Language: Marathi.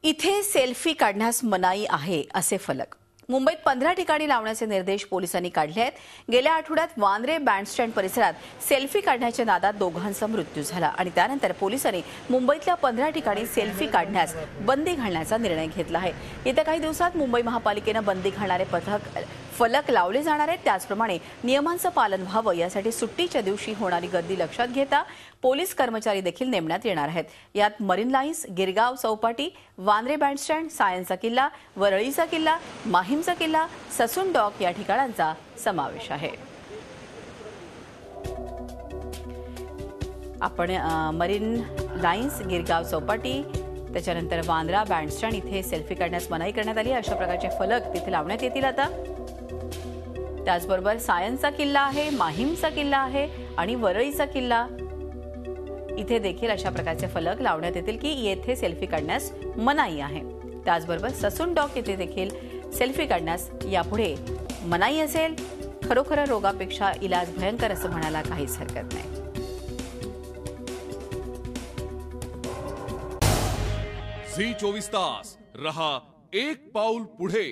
इथे सेल्फी काढण्यास मनाई आहे असे फलक मुंबईत 15 ठिकाणी लावण्याचे निर्देश पोलिसांनी काढले आहेत। गेल्या आठवड्यात वांद्रे बँडस्टँड परिसरात सेल्फी काढण्याच्या नादात दोघांचा मृत्यू झाला आणि त्यानंतर पोलिसांनी मुंबईतल्या 15 ठिकाणी सेल्फी काढण्यास बंदी घालण्याचा निर्णय घेतला आहे। येत्या काही दिवसात मुंबई महापालिकेने बंदी घालणारे फलक लावले जाणार आहेत। त्याचप्रमाणे नियमांचं पालन व्हावं यासाठी सुट्टीच्या दिवशी होणारी गर्दी लक्षात घेता पोलीस कर्मचारी देखील नेमण्यात येणार आहेत। यात मरीन लाईन्स, गिरगाव चौपाटी, वांद्रे बँडस्टँड, सायनचा किल्ला, वरळीचा किल्ला, माहीमचा किल्ला, ससून डॉक या ठिकाणांचा समावेश आहे। आपण मरीन लाईन्स, गिरगाव चौपाटी, त्याच्यानंतर वांद्रा बँडस्टँड इथे सेल्फी काढण्यास मनाई करण्यात आली। अशा प्रकारचे फलक तिथे लावण्यात येतील। आता त्याचबरोबर सायनचा किल्ला आहे, माहीमचा किल्ला आहे आणि वरळीचा किल्ला इथे देखील अशा प्रकारचे फलक लावण्यात येतील की येथे सेल्फी काढण्यास मनाई आहे। त्याचबरोबर ससून डॉक येथे देखील सेल्फी काढण्यास यापुढे मनाई असेल। खरोखर रोगापेक्षा इलाज भयंकर असं म्हणायला काहीच हरकत नाही। झी 24 तास रहा एक पाऊल पुढे।